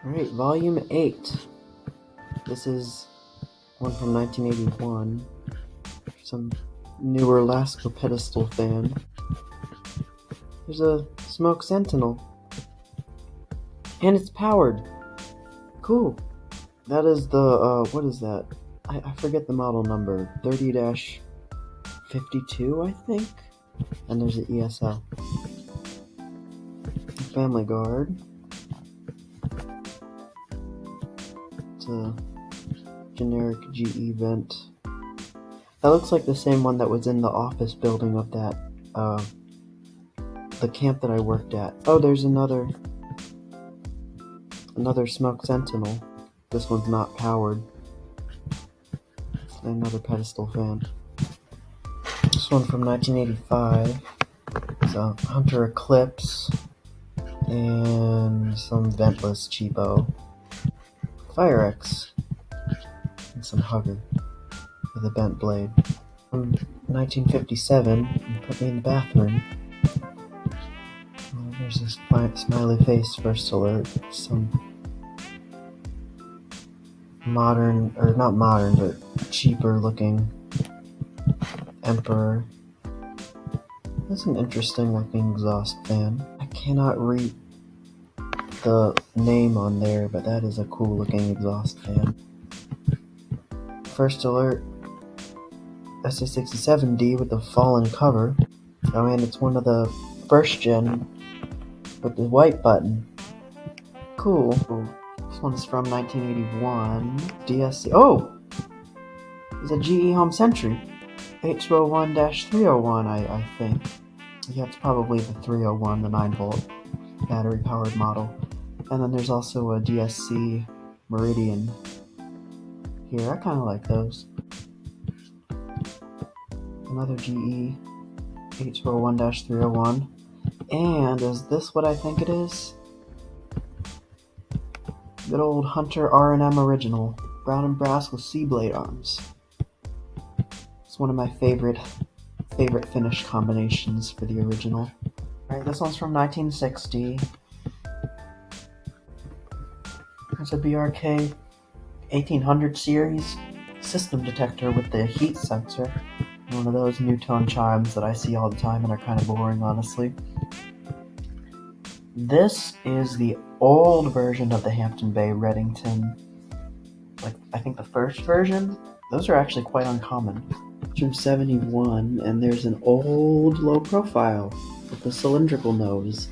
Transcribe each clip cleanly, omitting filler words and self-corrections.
Alright, Volume 8. This is one from 1981. Some newer Lasco pedestal fan. There's a Smoke Sentinel. And it's powered. Cool. That is the, what is that? I forget the model number. 30-52, I think? And there's an ESL. Family Guard. It's a generic GE vent. That looks like the same one that was in the office building of that, the camp that I worked at. Oh, there's another Smoke Sentinel. This one's not powered. Another pedestal fan. This one from 1985 is a Hunter Eclipse and some ventless cheapo. Fire-X and some Hugger with a bent blade. From 1957, and put me in the bathroom. Oh, there's this smiley face first alert. Some modern, or not modern, but cheaper looking Emperor. That's an interesting looking exhaust fan. I cannot read the name on there, but that is a cool looking exhaust fan. First alert, SA67D with the fallen cover. Oh, and it's one of the first gen with the white button. Cool. This one's from 1981. DSC. Oh! It's a GE Home Sentry. H201-301, I think. Yeah, it's probably the 301, the 9-volt battery-powered model. And then there's also a DSC Meridian here. I kind of like those. Another GE H201-301. And is this what I think it is? Good old Hunter R&M original. Brown and brass with C-blade arms. It's one of my favorite finish combinations for the original. Alright, this one's from 1960. It's a BRK 1800 series system detector with the heat sensor. One of those new tone chimes that I see all the time and are kind of boring, honestly. This is the old version of the Hampton Bay Reddington. Like, I think the first version. Those are actually quite uncommon. It's from 71, and there's an old low profile with the cylindrical nose.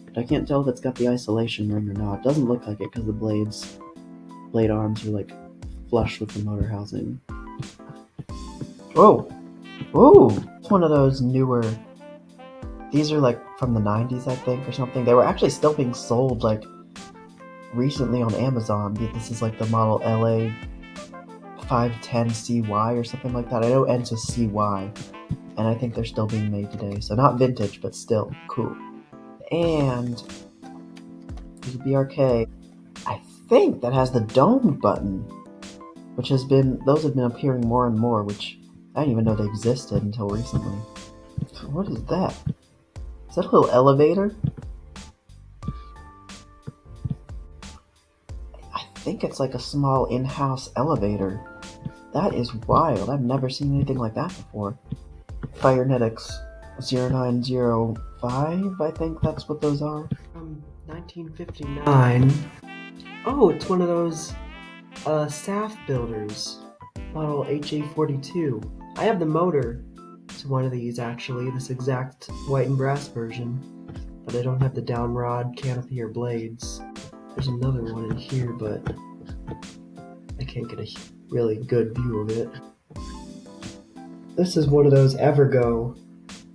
But I can't tell if it's got the isolation ring or not. It doesn't look like it because the blade arms are like flush with the motor housing. Whoa! Ooh! It's one of those newer. These are like from the 90s, I think, or something. They were actually still being sold like recently on Amazon. This is like the model LA 510CY or something like that. I know it ends with CY, and I think they're still being made today. So not vintage, but still cool. And there's a BRK, I think, that has the domed button, which those have been appearing more and more, which I didn't even know they existed until recently. What is that? Is that a little elevator? I think it's like a small in-house elevator. That is wild. I've never seen anything like that before. Firenetics 0905, I think that's what those are. From 1959. Oh, it's one of those SAF builders. Model HA42. I have the motor to one of these, actually, this exact white and brass version, but I don't have the downrod, canopy, or blades. There's another one in here, but I can't get a really good view of it. This is one of those Evergo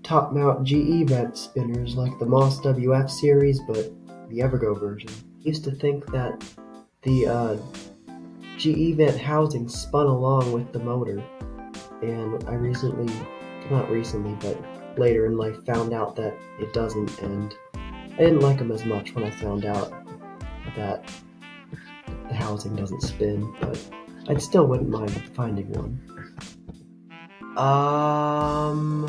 top-mount GE vent spinners, like the Moss WF series, but the Evergo version. I used to think that the GE vent housing spun along with the motor, and I not recently, but later in life found out that it doesn't, and I didn't like them as much when I found out that the housing doesn't spin, but I still wouldn't mind finding one. Uh-oh.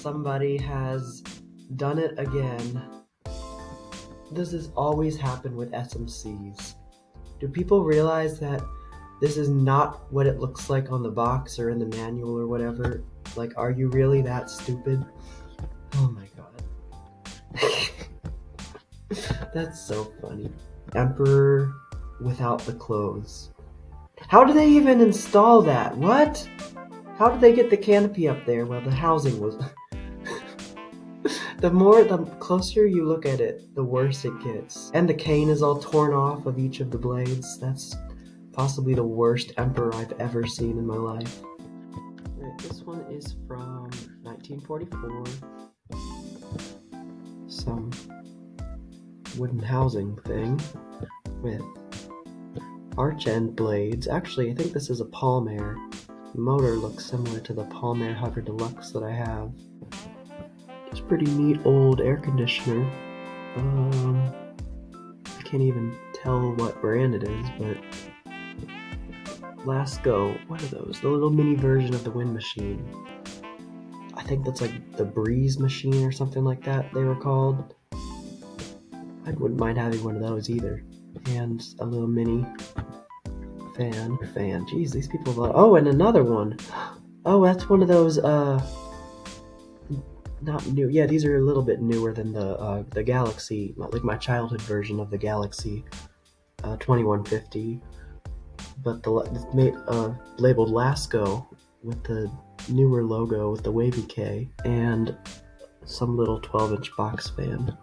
Somebody has done it again. This has always happened with SMCs. Do people realize that this is not what it looks like on the box or in the manual or whatever? Like, are you really that stupid? Oh my god. That's so funny. Emperor without the clothes. How did they even install that? What? How did they get the canopy up there? Well, the housing was... The closer you look at it, the worse it gets. And the cane is all torn off of each of the blades. That's possibly the worst Emperor I've ever seen in my life. Right, this one is from 1944. Some wooden housing thing with arch end blades. Actually, I think this is a Palm Air. The motor looks similar to the Palm Air Hover Deluxe that I have. It's a pretty neat old air conditioner. I can't even tell what brand it is, but Lasco, what are those? The little mini version of the wind machine. I think that's like the Breeze machine or something like that they were called. I wouldn't mind having one of those either. And a little mini fan. Jeez, these people love... Oh, and another one. Oh, that's one of those, not new. Yeah, these are a little bit newer than the Galaxy, like my childhood version of the Galaxy 2150. But it's made labeled Lasco with the newer logo with the wavy K and some little 12-inch box fan.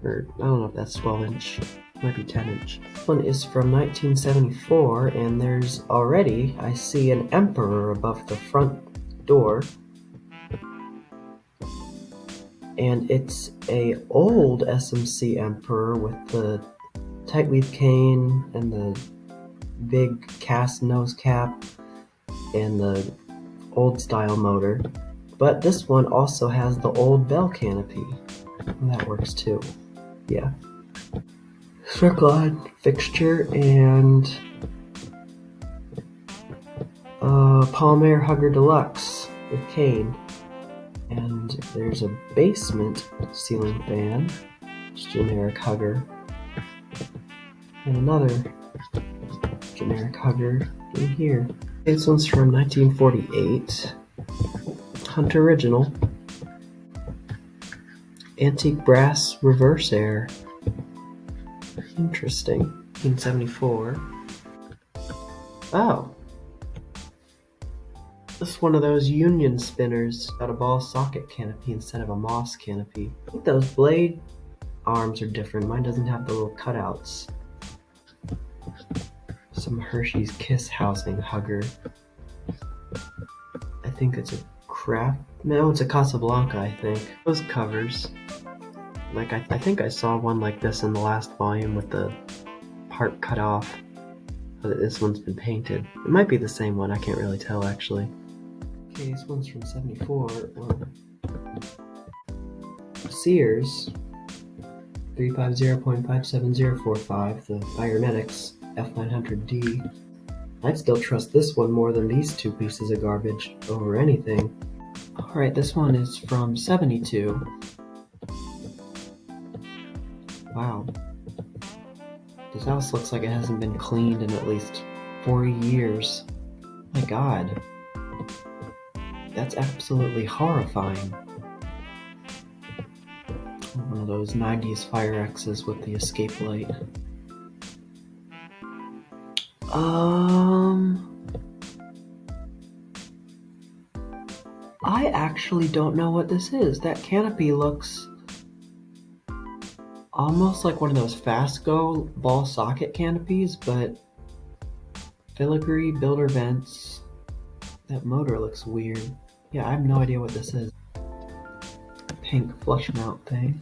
Or I don't know if that's 12-inch. Might be 10-inch. This one is from 1974, and there's already, I see an Emperor above the front door. And it's a old SMC Emperor with the tight weave cane and the big cast nose cap and the old style motor. But this one also has the old bell canopy. And that works too. Yeah. Circle fixture and Palm Air Hugger Deluxe with cane. And there's a basement ceiling fan, generic hugger, and another generic hugger in here. This one's from 1948, Hunt Original, antique brass reverse air. Interesting. 1974. Oh. This is one of those Union spinners. Got a ball socket canopy instead of a moss canopy. I think those blade arms are different. Mine doesn't have the little cutouts. Some Hershey's Kiss housing hugger. I think it's a Craft. No, it's a Casablanca, I think. Those covers. Like, I think I saw one like this in the last volume with the part cut off. This one's been painted. It might be the same one, I can't really tell actually. Okay, this one's from 74. Sears 350.57045, the Byromedics F900D. I'd still trust this one more than these two pieces of garbage over anything. Alright, this one is from 72. Wow. This house looks like it hasn't been cleaned in at least 40 years. My god. That's absolutely horrifying. One of those 90s Fire X's with the escape light. I actually don't know what this is. That canopy looks almost like one of those Fastgo ball socket canopies, but filigree builder vents. That motor looks weird. Yeah, I have no idea what this is. Pink flush mount thing.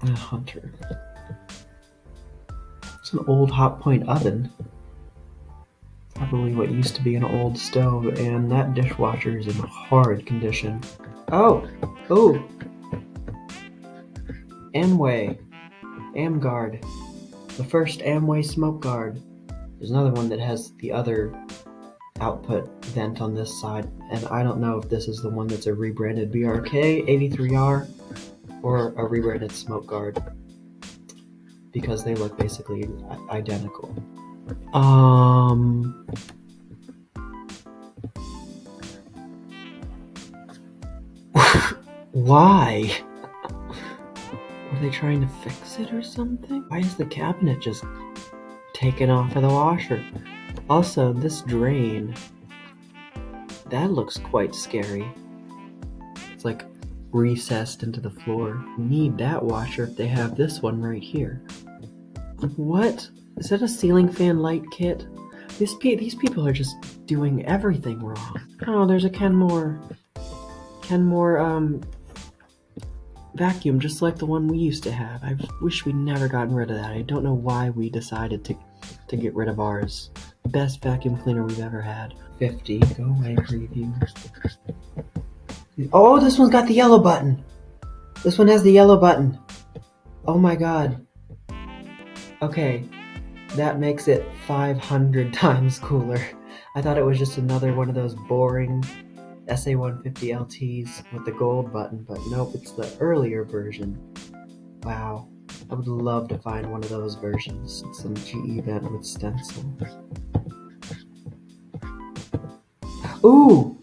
And a Hunter. It's an old hot point oven. Probably what used to be an old stove, and that dishwasher is in horrid condition. Oh! Ooh! Amway. Amguard. The first Amway smoke guard. There's another one that has the other output vent on this side, and I don't know if this is the one that's a rebranded BRK 83R or a rebranded smoke guard, because they look basically identical. Why? Are they trying to fix it or something? Why is the cabinet just taken off of the washer? Also, this drain, that looks quite scary. It's like recessed into the floor. Need that washer if they have this one right here. What? Is that a ceiling fan light kit? These people are just doing everything wrong. Oh, there's a Kenmore vacuum, just like the one we used to have. I wish we'd never gotten rid of that. I don't know why we decided to get rid of ours. Best vacuum cleaner we've ever had. 50. Go away, preview. Oh, this one's got the yellow button. This one has the yellow button. Oh my god. Okay, that makes it 500 times cooler. I thought it was just another one of those boring SA150 LTs with the gold button, but nope, it's the earlier version. Wow, I would love to find one of those versions. Some GE vent with stencil. Ooh,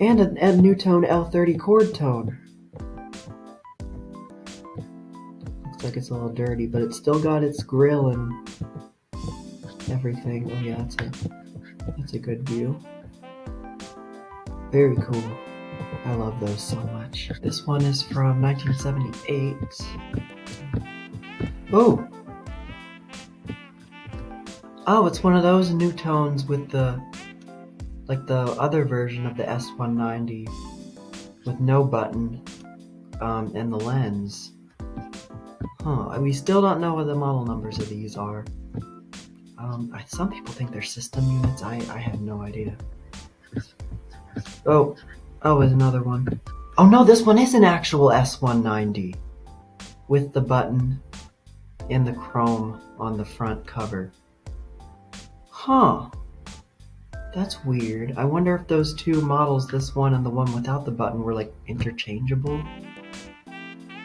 and a Newtone L30 cord tone. Looks like it's a little dirty, but it's still got its grill and everything. Oh yeah, that's a good view. Very cool. I love those so much. This one is from 1978. Oh! Oh, it's one of those Newtones with the other version of the S190 with no button and the lens. Huh, we still don't know what the model numbers of these are. Some people think they're system units. I have no idea. Oh, there's another one. Oh no, this one is an actual S190 with the button and the chrome on the front cover. Huh. That's weird. I wonder if those two models, this one and the one without the button, were like interchangeable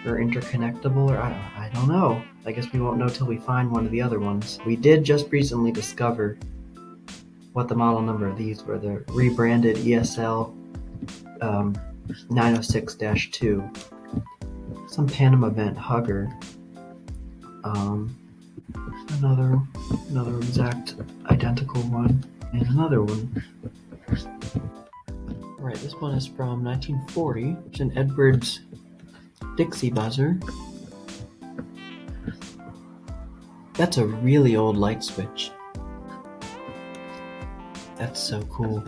or interconnectable, or I don't know. I guess we won't know till we find one of the other ones. We did just recently discover what the model number of these were. The rebranded ESL 906-2. Some Panama vent hugger. Another exact identical one. And another one. Alright, this one is from 1940. It's an Edwards Dixie buzzer. That's a really old light switch. That's so cool.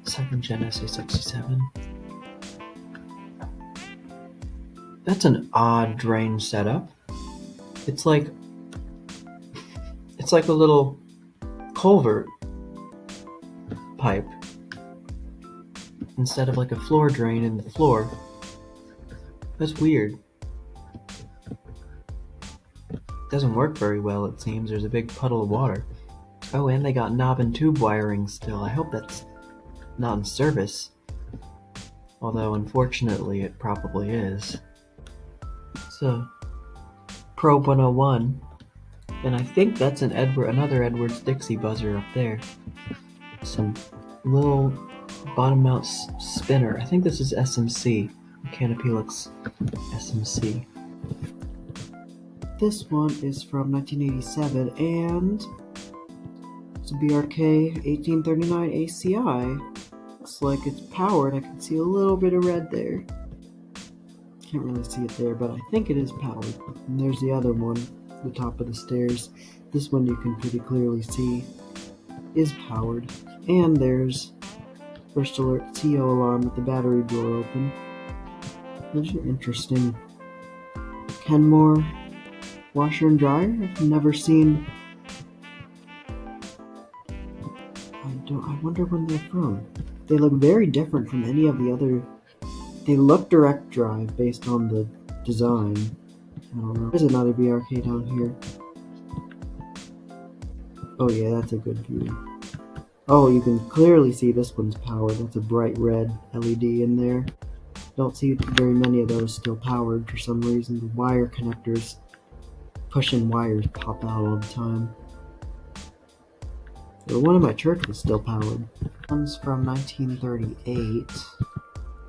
Second gen SA67. That's an odd drain setup. It's like a little culvert pipe instead of like a floor drain in the floor. That's weird. Doesn't work very well, it seems. There's a big puddle of water. Oh, and they got knob and tube wiring still. I hope that's not in service. Although, unfortunately, it probably is. It's a Probe 101. And I think that's another Edwards Dixie buzzer up there. Some little bottom mount spinner. I think this is SMC. Canopelix SMC. This one is from 1987 and it's a BRK 1839 ACI. Looks like it's powered. I can see a little bit of red there. Can't really see it there, but I think it is powered. And there's the other one, the top of the stairs. This one you can pretty clearly see is powered. And there's first alert CO alarm with the battery door open. Those are interesting. Kenmore washer and dryer. I've never seen. I wonder when they're from. They look very different from any of the other. They look direct drive based on the design. I don't know. There's another BRK down here. Oh yeah, that's a good view. Oh, you can clearly see this one's powered. That's a bright red LED in there. Don't see very many of those still powered for some reason. The wire connectors, pushing wires pop out all the time. The one in my church was still powered. One's from 1938.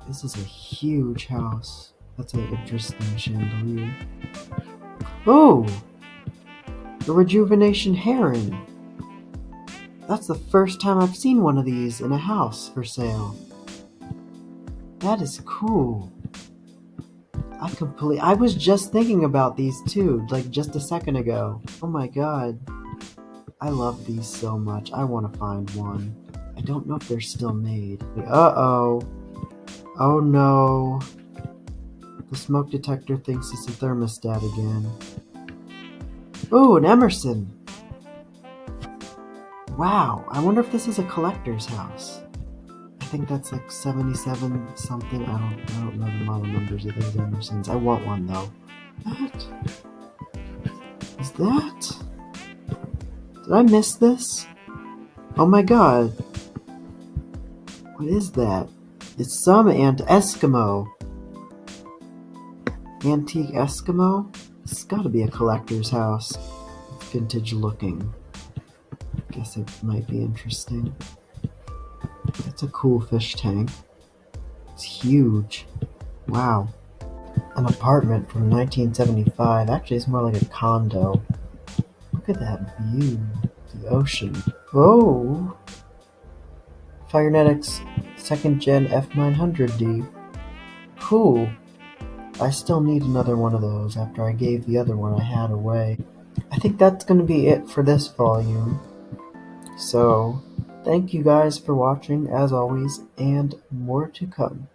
This is a huge house. That's an interesting chandelier. Oh! The Rejuvenation Heron! That's the first time I've seen one of these in a house for sale. That is cool. I was just thinking about these too, like just a second ago. Oh my god. I love these so much. I want to find one. I don't know if they're still made. Uh-oh. Oh no. The smoke detector thinks it's a thermostat again. Ooh, an Emerson. Wow, I wonder if this is a collector's house. I think that's like 77 something. I don't know the model numbers of those Emersons. I want one though. What? Is that? Did I miss this? Oh my god. What is that? It's some Eskimo. Antique Eskimo? It's gotta be a collector's house. It's vintage looking. Guess it might be interesting. That's a cool fish tank. It's huge. Wow. An apartment from 1975. Actually, it's more like a condo. Look at that view. The ocean. Whoa! Firenetics 2nd Gen F900D. Cool. I still need another one of those after I gave the other one I had away. I think that's going to be it for this volume. So, thank you guys for watching as always, and more to come.